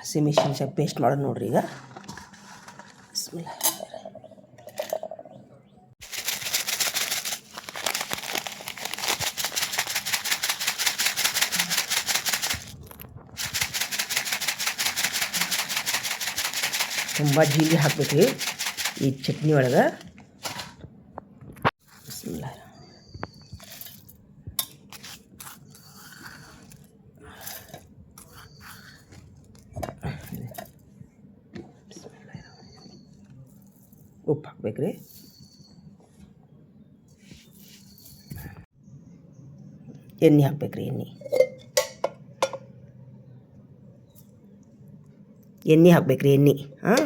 ಹಸಿಮೆಣಸಿನ್ಕಾಯಿ ಪೇಸ್ಟ್ ಮಾಡೋದು ನೋಡ್ರಿ ಈಗ. ಬಿಸ್ಮಿಲ್ಲಾ. ತುಂಬ ಜೀರಿಗೆ ಹಾಕ್ಬೇಕ್ರಿ ಈ ಚಟ್ನಿ ಒಳಗೆ. ಬಿಸ್ಮಿಲ್ಲಾ. ಉಪ್ಪು ಹಾಕ್ಬೇಕ್ರಿ. ಎಣ್ಣೆ ಹಾಕ್ಬೇಕ್ರಿ. ಎಣ್ಣೆ ಹಾಕ್ಬೇಕ್ರಿ. ಹಾಂ,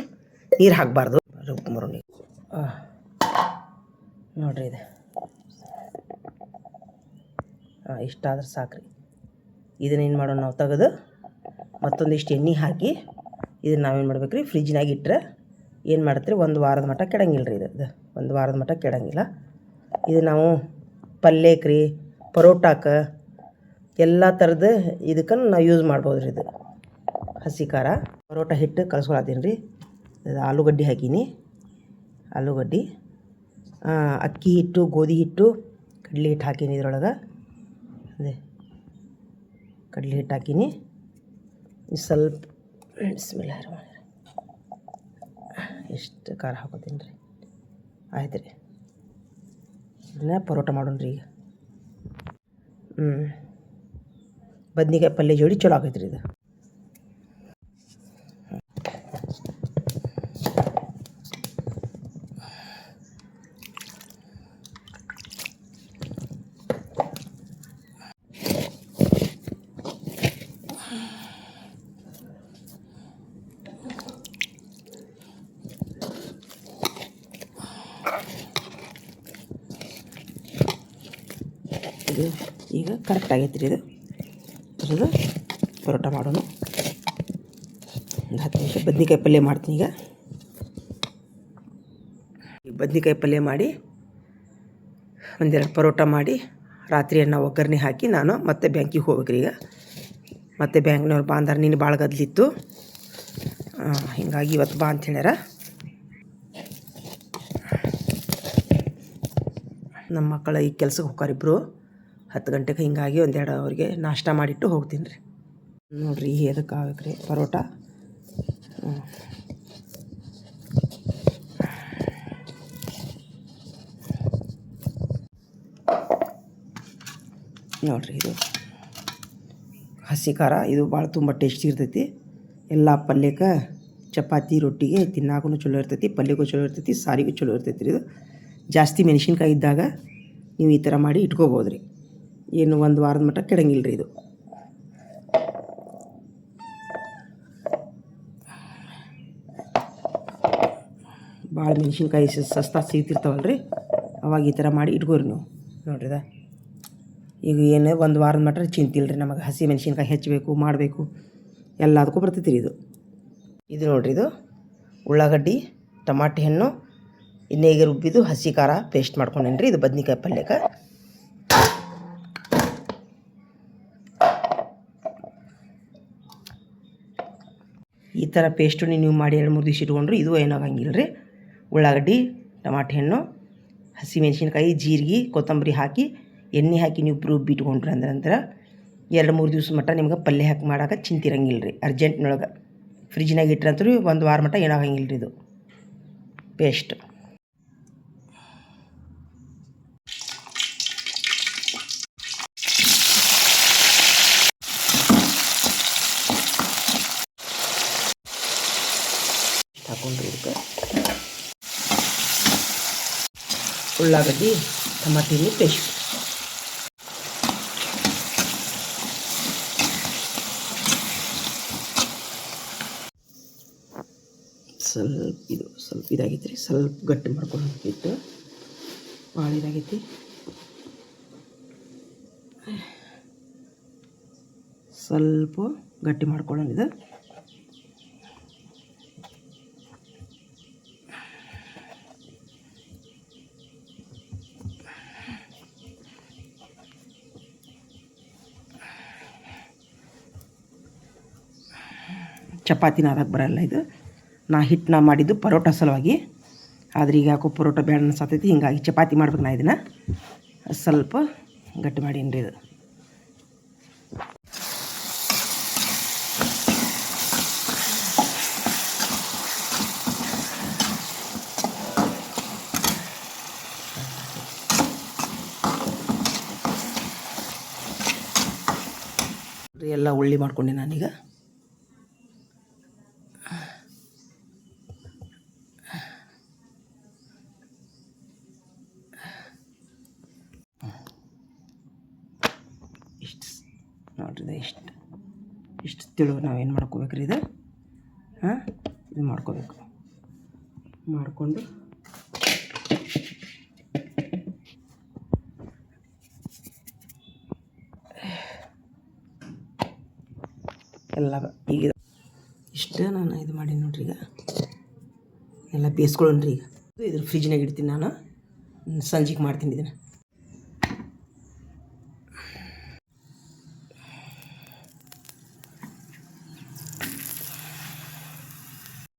ನೀರು ಹಾಕಬಾರ್ದು. ರುಬ್ಕೊಂಬರೋಣ ನೋಡಿರಿ ಇದು. ಇಷ್ಟಾದ್ರೆ ಸಾಕ್ರಿ. ಇದನ್ನೇನು ಮಾಡೋಣ ನಾವು ತೆಗೆದು ಮತ್ತೊಂದಿಷ್ಟು ಎಣ್ಣೆ ಹಾಕಿ ಇದನ್ನು ನಾವೇನು ಮಾಡ್ಬೇಕ್ರಿ, ಫ್ರಿಜ್ನಾಗ ಇಟ್ಟರೆ ಏನು ಮಾಡತ್ರಿ, ಒಂದು ವಾರದ ಮಟ್ಟ ಕೆಡಂಗಿಲ್ಲ ರೀ. ಇದು ಒಂದು ವಾರದ ಮಟ್ಟ ಕೆಡಂಗಿಲ್ಲ. ಇದು ನಾವು ಪಲ್ಯಕ್ಕೆ, ಪರೋಟಾಕ್ಕೆ ಎಲ್ಲ ಥರದ ಇದಕ್ಕೆ ನಾವು ಯೂಸ್ ಮಾಡ್ಬೋದು ರೀ. ಇದು ಹಸಿ ಖಾರ. ಪರೋಟ ಹಿಟ್ಟು ಕಲಸ್ಕೊಳತ್ತೀನಿ ರೀ. ಇದು ಆಲೂಗಡ್ಡೆ ಹಾಕೀನಿ. ಆಲೂಗಡ್ಡೆ, ಅಕ್ಕಿ ಹಿಟ್ಟು, ಗೋಧಿ ಹಿಟ್ಟು, ಕಡಲೆ ಹಿಟ್ಟು ಹಾಕೀನಿ. ಇದ್ರೊಳಗೆ ಅದೇ ಕಡಲೆ ಹಿಟ್ಟು ಹಾಕೀನಿ. ಸ್ವಲ್ಪ ಬಿಸ್ಮಿಲ್ಲಾ ಎಷ್ಟು ಖಾರ ಹಾಕೋತೀನಿ ರೀ. ಆಯ್ತು ರೀ. ಇದನ್ನ ಪರೋಟ ಮಾಡೋಣ ರೀ ಈಗ. ಬದ್ನಿಕಾಯಿ ಪಲ್ಯ ಜೋಡಿ ಚಲೋ ಆಗೈತೆ ರೀ ಇದು. ಇದು ಈಗ ಕರೆಕ್ಟ್ ಆಗೈತೆ ರೀ. ಇದು ಪರೋಟ ಮಾಡೋಣ. ಒಂದು 10 ನಿಮಿಷ ಬದ್ನಿಕಾಯಿ ಪಲ್ಯ ಮಾಡ್ತೀನಿ ಈಗ. ಬದ್ನಿಕಾಯಿ ಪಲ್ಯ ಮಾಡಿ ಒಂದೆರಡು ಪರೋಟ ಮಾಡಿ ರಾತ್ರಿ ಒಗ್ಗರಣೆ ಹಾಕಿ ನಾನು ಮತ್ತೆ ಬ್ಯಾಂಕಿಗೆ ಹೋಗ್ಬೇಕ್ರಿ ಈಗ. ಮತ್ತೆ ಬ್ಯಾಂಕ್ನವ್ರು ಬಾ ಅಂದಾರ. ನೀನು ಭಾಳ ಗದ್ಲಿತ್ತು, ಹೀಗಾಗಿ ಇವತ್ತು ಬಾ ಅಂತ ಹೇಳ್ಯಾರ. ನಮ್ಮ ಮಕ್ಕಳು ಈಗ ಕೆಲ್ಸಕ್ಕೆ ಹೋಗಾರಿಬ್ರು 10 ಗಂಟೆಗೆ. ಹಿಂಗಾಗಿ ಒಂದೆರಡು ಅವ್ರಿಗೆ ನಾಷ್ಟ ಮಾಡಿಟ್ಟು ಹೋಗ್ತೀನಿ ರೀ. ನೋಡಿರಿ ಎದಕ್ಕೆ ಆಗ್ಬೇಕು ರೀ ಪರೋಟ. ನೋಡಿರಿ ಇದು ಹಸಿ ಖಾರ. ಇದು ಭಾಳ ತುಂಬ ಟೇಸ್ಟಿ ಇರ್ತೈತಿ. ಎಲ್ಲ ಪಲ್ಯಕ್ಕೆ, ಚಪಾತಿ, ರೊಟ್ಟಿಗೆ ತಿನ್ನಾಗೂ ಚಲೋ ಇರ್ತೈತಿ, ಪಲ್ಯಕ್ಕೂ ಚಲೋ ಇರ್ತೈತಿ, ಸಾರಿಗೂ ಚಲೋ ಇರ್ತೈತಿ ರೀ. ಇದು ಜಾಸ್ತಿ ಮೆಣಸಿನ್ಕಾಯಿ ಇದ್ದಾಗ ನೀವು ಈ ಥರ ಮಾಡಿ ಇಟ್ಕೋಬೋದು ರೀ. ಏನು ಒಂದು ವಾರದ ಮಟ್ಟ ಕೆಡಂಗಿಲ್ಲ ರೀ ಇದು. ಭಾಳ ಮೆಣಸಿನ್ಕಾಯಿ ಸಸ್ತಾ ಸಿಗ್ತಿರ್ತಾವಲ್ಲ ರೀ, ಅವಾಗ ಈ ಥರ ಮಾಡಿ ಇಟ್ಕೋರಿ ನೀವು. ನೋಡ್ರಿದ ಈಗ ಏನು ಒಂದು ವಾರದ ಮಟ್ಟ ಚಿಂತಿಲ್ಲ ರೀ ನಮಗೆ. ಹಸಿ ಮೆಣಸಿನ್ಕಾಯಿ ಹೆಚ್ಚಬೇಕು, ಮಾಡಬೇಕು, ಎಲ್ಲದಕ್ಕೂ ಬರ್ತೈತಿ ರೀ ಇದು. ಇದು ನೋಡಿರಿ, ಇದು ಉಳ್ಳಾಗಡ್ಡಿ, ಟಮಾಟೆ ಹಣ್ಣು, ಎಣ್ಣೆಗೆ ರುಬ್ಬಿದ್ದು ಹಸಿ ಖಾರ ಪೇಸ್ಟ್ ಮಾಡ್ಕೊಂಡೇನಿ ರೀ. ಇದು ಬದ್ನಿಕಾಯಿ ಪಲ್ಯಕ್ಕೆ. ಈ ಥರ ಪೇಸ್ಟು ನೀವು ಮಾಡಿ 2-3 ದಿವಸ ಇಟ್ಕೊಂಡ್ರು ಇದು ಏನಾಗಂಗಿಲ್ಲ ರೀ. ಉಳ್ಳಾಗಡ್ಡಿ, ಟಮಾಟೆ ಹಣ್ಣು, ಹಸಿ ಮೆಣಸಿನ್ಕಾಯಿ, ಜೀರಿಗೆ, ಕೊತ್ತಂಬರಿ ಹಾಕಿ ಎಣ್ಣೆ ಹಾಕಿ ನೀವು ರುಬ್ಬಿಟ್ಕೊಂಡ್ರಿ ಅಂದ್ರೆ 2-3 ದಿವಸ ಮಟ್ಟ ನಿಮ್ಗೆ ಪಲ್ಯ ಹಾಕಿ ಮಾಡೋಕೆ ಚಿಂತಿರಂಗಿಲ್ಲ ರೀ. ಅರ್ಜೆಂಟ್ನೊಳಗೆ ಫ್ರಿಜ್ನಾಗ ಇಟ್ಟರಂತೂ 1 ವಾರ ಮಟ್ಟ ಏನಾಗಂಗಿಲ್ಲ ರೀ ಇದು ಪೇಸ್ಟ್. ಹಾಕೊಂಡ್ರಿ ಇದಕ್ಕೆ ಉಳ್ಳಾಗಡ್ಡಿ, ಟಮಾಟೆ ಹಣ್ಣು ಪೇಸ್ಟ್. ಸ್ವಲ್ಪ ಇದಾಗೈತೆ ರೀ. ಸ್ವಲ್ಪ ಗಟ್ಟಿ ಮಾಡ್ಕೊಂಡು ಭಾಳ ಇದಾಗೈತಿ. ಸ್ವಲ್ಪ ಗಟ್ಟಿ ಮಾಡ್ಕೊಳ್ಳೋಣ ಇದು. ಚಪಾತಿನ ಅದಕ್ಕೆ ಬರೋಲ್ಲ ಇದು. ಹಿಟ್ಟನ್ನ ಮಾಡಿದ್ದು ಪರೋಟ ಸಲುವಾಗಿ, ಆದರೆ ಈಗ ಯಾಕೋ ಪರೋಟ ಬೇಡ ಅನ್ಸತೈತಿ. ಹಿಂಗಾಗಿ ಚಪಾತಿ ಮಾಡ್ಬೇಕು. ನಾ ಇದನ್ನು ಸ್ವಲ್ಪ ಗಟ್ಟಿ ಮಾಡೀನಿ ರೀ. ಇದು ಎಲ್ಲ ಉಳ್ಳಿ ಮಾಡ್ಕೊಂಡೆ ನಾನೀಗ. ಇಷ್ಟು ನೋಡ್ರಿ, ಇಷ್ಟು ತಿಳು ನಾವೇನು ಮಾಡ್ಕೋಬೇಕ್ರಿ ಇದು. ಇದು ಮಾಡ್ಕೋಬೇಕು. ಮಾಡಿಕೊಂಡು ಎಲ್ಲ ಈಗ ಇಷ್ಟು ನಾನು ಇದು ಮಾಡಿ ನೋಡ್ರಿ. ಈಗ ಎಲ್ಲ ಬೇಯಿಸ್ಕೊಳ್ಳೋಣ್ರಿ. ಈಗ ಇದ್ರ ಫ್ರಿಜ್ನಾಗ ಇಡ್ತೀನಿ ನಾನು. ಸಂಜೆಗೆ ಮಾಡ್ತೀನಿ ಇದನ್ನು.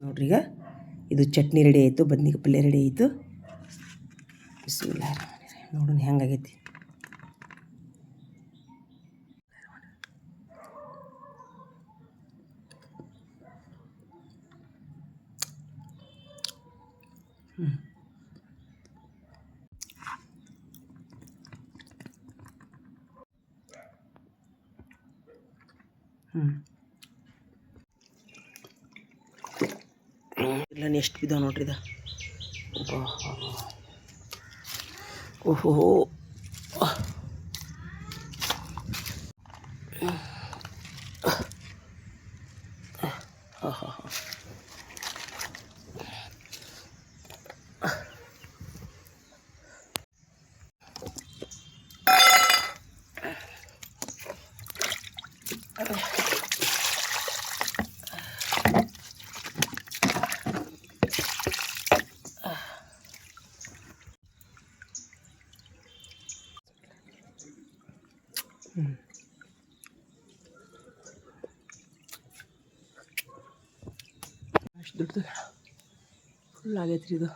ನೋಡ್ರಿ, ಈಗ ಇದು ಚಟ್ನಿ ರೆಡಿ ಆಯಿತು, ಬದ್ನಿಕಾಯಿ ಪಲ್ಯ ರೆಡಿ ಆಯಿತು. ಬಿಸ್ಮಿಲ್ಲಾಹಿರ್ ರಹಮಾನಿರ್ ರಹೀಮ್. ನೋಡೋಣ ಹೆಂಗಾಗೈತಿ. ಇಲ್ಲ ಎಷ್ಟು ಬಿದ್ದಾವೆ ನೋಡ್ರಿ. ಇದು ಓಹೋ, ಅಷ್ಟು ದೊಡ್ಡದು ಫುಲ್ ಆಗೈತೆ ರೀ. ಇದು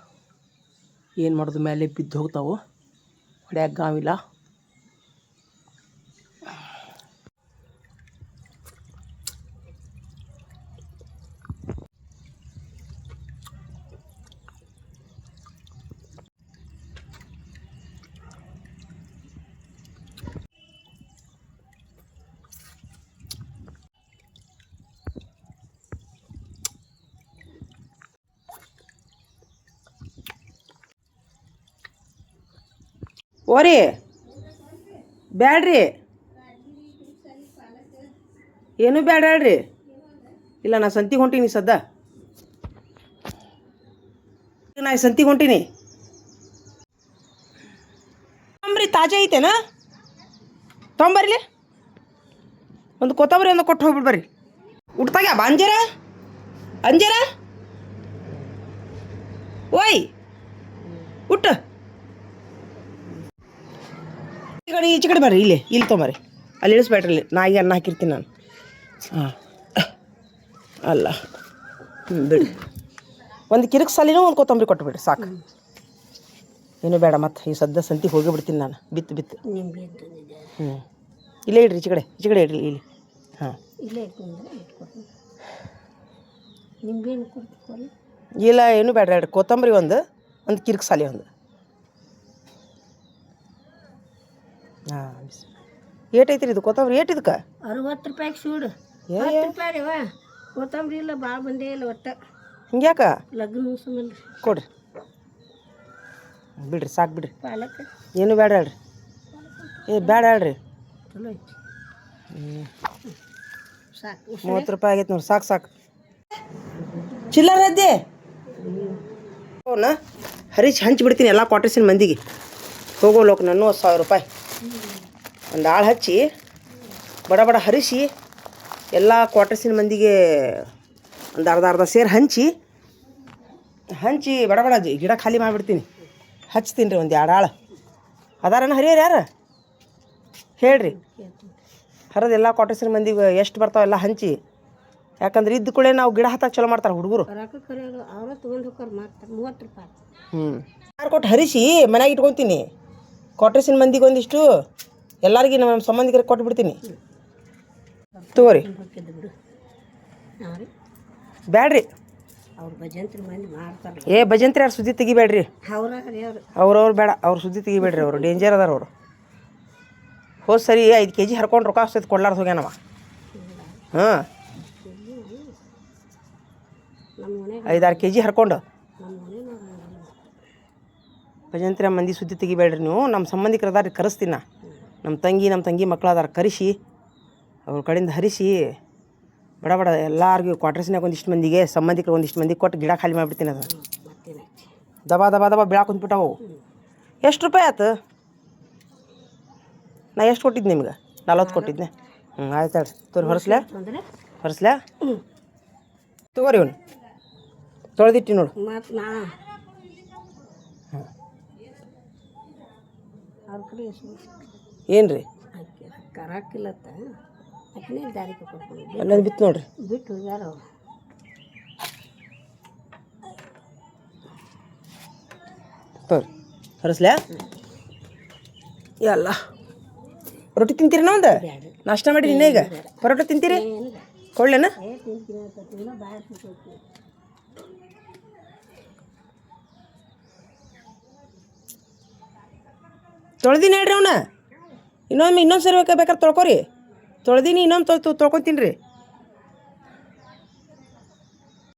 ಏನು ಮಾಡೋದು, ಮೇಲೆ ಬಿದ್ದು ಹೋಗ್ತಾವೆ, ಹೊಡ್ಯಾಕ ಗಾವಿಲ್ಲ. ಓರಿ ಬ್ಯಾಡ್ರಿ, ಏನೂ ಬ್ಯಾಡ ಹೇಳ್ರಿ. ಇಲ್ಲ, ನಾ ಸಂತಿಗೆ ಹೊಂಟೀನಿ ಸದ್ದ. ನಾ ಸಂತಿಗೆ ಹೊಂಟೀನಿ. ತೊಂಬರಿ ತಾಜಾ ಐತೆನಾ? ತೊಂಬರ್ಲಿ ಒಂದು ಕೊತ್ತಂಬರಿ ಒಂದು ಕೊಟ್ಟು ಹೋಗ್ಬಿಡ್ಬರ್ರಿ. ಉಟ್ತಾಗ ಅಂಜರ ಅಂಜರ ಓಯ್ ಉಟ್ಟ ಈಚೆ ಕಡೆ ಬರ್ರಿ. ಇಲ್ಲಿ ತೊಂಬರ್ರಿ. ಅಲ್ಲಿ ಇಳಿಸ್ಬೇಡ್ರಿ. ನಾ ಈಗ ಅನ್ನ ಹಾಕಿರ್ತೀನಿ ನಾನು. ಹಾಂ ಅಲ್ಲ, ಬಿಡಿ. ಒಂದು ಕಿರಿಕ್ ಸಾಲಿನೂ ಒಂದು ಕೊತ್ತಂಬರಿ ಕೊಟ್ಟುಬಿಡ್ರಿ ಸಾಕು. ಏನೂ ಬೇಡ. ಮತ್ತು ಈ ಸದ್ಯ ಸಂತಿಗೆ ಹೋಗಿ ಬಿಡ್ತೀನಿ ನಾನು. ಬಿತ್ತು ಇಲ್ಲೇ ಇಡ್ರಿ. ಈಚೆ ಕಡೆ ಇಡ್ರಿ. ಇಲ್ಲಿ ಹಾಂ ಇಲ್ಲ, ಏನೂ ಬೇಡ ಹೇಳ್ರಿ. ಕೊತ್ತಂಬರಿ ಒಂದು ಕಿರಿಕ್ ಸಾಲಿ ಒಂದು. ಹಾಂ, ಏಟೈತ್ರಿ ಇದು ಕೊತ್ತಂಬರಿ? ಏಟಿದಕ್ಕೆ 60 ರೂಪಾಯಿಗೆ ಸೂಡು. 10 ರೂಪಾಯಿ ರೀ ಕೊತ್ತಂಬರಿ. ಇಲ್ಲ ಭಾಳ ಬಂದೇ ಇಲ್ಲ ಒಟ್ಟು. ಹಿಂಗ್ಯಾಕ? ಲಗ್ನ ಸಂಬಂಧ ಕೊಡ್ರಿ. ಬಿಡ್ರಿ, ಸಾಕು ಬಿಡ್ರಿ. ಪಾಲಕ್ ಏನು ಬೇಡ ಹೇಳ್ರಿ. ಬೇಡ ಹೇಳ್ರಿ. ಚಲೋ ಐತಿ. ಸಾಕು. 30 ರೂಪಾಯಿ ಆಗೈತೆ ನೋಡಿ. ಸಾಕು. ಚಿಲ್ಲರ್ ಅದ್ದೆ ಅವನ್ನ ಹರಿಸಿ ಹಂಚಿಬಿಡ್ತೀನಿ ಎಲ್ಲ ಕ್ವಾರ್ಟರ್ಸಿನ ಮಂದಿಗೆ. ಹೋಗೋ ಲೋಕ ನಾನು 1000 ರೂಪಾಯಿ ಒಂದು ಆಳು ಹಚ್ಚಿ ಬಡ ಹರಿಸಿ ಎಲ್ಲ ಕ್ವಾರ್ಟರ್ಸಿನ ಮಂದಿಗೆ ಒಂದು ಅರ್ಧ ಸೇರು ಹಂಚಿ ಬಡ ಗಿಡ ಖಾಲಿ ಮಾಡಿಬಿಡ್ತೀನಿ. ಹಚ್ತೀನಿ ರೀ. ಒಂದು 2 ಆಳು ಅದಾರನ ಹರಿಯರು ಯಾರು ಹೇಳ್ರಿ. ಹರಿದು ಎಲ್ಲ ಕ್ವಾರ್ಟರ್ಸಿನ ಮಂದಿಗೆ ಎಷ್ಟು ಬರ್ತಾವೆಲ್ಲ ಹಂಚಿ ಯಾಕಂದ್ರೆ ಇದ್ದ ಕೂಡಲೇ ನಾವು ಗಿಡ ಹತ್ತಾಕ ಚಲೋ ಮಾಡ್ತಾರೆ ಹುಡುಗರು. ರೊಕ್ಕ ಕರೆಯೋರು ಅವರ ತೊಗೊಂಡು ಹೋಗ್ತಾರೆ ಮಾಡ್ತಾರೆ 30 ರೂಪಾಯಿ. ಯಾರು ಕೊಟ್ಟು ಹರಿಸಿ ಮನ್ಯಾಗ ಇಟ್ಕೊತೀನಿ. ಕ್ವಾಟ್ರಸಿನ ಮಂದಿಗೆ ಒಂದಿಷ್ಟು ಎಲ್ಲರಿಗೆ ನಮ್ಮ ಸಂಬಂಧಿಕರಿಗೆ ಕೊಟ್ಟು ಬಿಡ್ತೀನಿ. ತಗೋರಿ. ಹೋಗ್ತಿದ್ದು ಬಿಡು ಹಾಂ ರೀ. ಬ್ಯಾಡ್ರಿ. ಅವ್ರು ಭಜಂತ್ರಿ ಮಂದಿ ಮಾಡ್ತಾರೆ. ಭಜಂತ್ರಿ ಯಾರು ಸುದ್ದಿ ತೆಗಿಬೇಡ್ರಿ. ಅವ್ರಾಗ್ರಿ ಅವರು ಅವ್ರವ್ರು ಬೇಡ, ಅವ್ರು ಸುದ್ದಿ ತೆಗಿಬೇಡ್ರಿ. ಅವರು ಡೇಂಜರ್ ಅದಾರ ಅವರು. ಹೋದ್ ಸರಿ 5 kg ಹರ್ಕೊಂಡು ರೊಕ್ಕ ಅಷ್ಟೈತೆ ಕೊಡ್ಲಾರ್ದು ಹೋಗ್ಯಾನವ. ಹಾಂ, ನಮ್ಮ ಮನೆ 5-6 kg ಹರ್ಕೊಂಡು. ನಮ್ಮ ಮನೆ ಭಜಂತ್ರಿ ಮಂದಿ ಸುದ್ದಿ ತೆಗಿಬೇಡ್ರಿ ನೀವು. ನಮ್ಮ ಸಂಬಂಧಿಕರು ಅದಾರ ಕರೆಸ್ತೀನಿ ನಾ. ನಮ್ಮ ತಂಗಿ ಮಕ್ಳು ಅದಾರ ಕರೆಸಿ ಅವ್ರ ಕಡೆಯಿಂದ ಹರಿಸಿ ಬಡ ಬಡ ಎಲ್ಲರಿಗೂ ಕ್ವಾಟ್ರಸ್ನಾಗ ಒಂದಿಷ್ಟು ಮಂದಿಗೆ ಸಂಬಂಧಿಕರು ಒಂದಿಷ್ಟು ಮಂದಿಗೆ ಕೊಟ್ಟು ಗಿಡ ಖಾಲಿ ಮಾಡಿಬಿಡ್ತೀನಿ. ಅದು ಮತ್ತೇನಾಯ್ತು ದಬಾ ಬೀಳಾಕ ಕುಂತ್ಬಿಟ್ಟವು. ಎಷ್ಟು ರೂಪಾಯಿ ಆಯ್ತು? ನಾ ಎಷ್ಟು ಕೊಟ್ಟಿದ್ದು ನಿಮ್ಗೆ? 40 ಕೊಟ್ಟಿದ್ದೆ. ಆಯ್ತು ಹೇಳ್ರಿ. ತೋರಿ ಹೊರಸ್ಲ್ಯಾ ತಗೋರಿ. ಇವನು ತೊಳೆದಿಟ್ಟಿ ನೋಡು. ಮತ್ತು ನಾ ಅವ್ರ ಕಡೆ ಏನು ರೀ? ಕರಾಕಿಲ್ಲತ್ತ ಆಕಿನೇ ದಾರಿ ಕರ್ಕೊಂಡು ಅಲ್ಲೊಂದು ಬಿತ್ತು ನೋಡ್ರಿ. ಬಿಟ್ಟು ಹೋಗ್ಯಾರ ಅವ್ರು. ತೋರಿ ಹೊರಸ್ಲ್ಯಾ. ಎಲ್ಲ ರೊಟ್ಟಿ ತಿಂತೀರಿ ನಾ? ಒಂದು ನಾಷ್ಟ ಮಾಡಿ ಇನ್ನೇ ಈಗ ಪರೋಟ ತಿಂತೀರಿ? ಕೊಳ್ಳೇನ? ತೊಳ್ದಿನಿ ಹೇಳ್ರಿ ಅವನ. ಇನ್ನೊಂದು ಸರಿ ಬೇಕಾದ್ರೆ ತೊಳ್ಕೊರಿ. ತೊಳ್ದೀನಿ ಇನ್ನೊಂದು ತೊಳ್ಕೊತೀನಿ ರೀ.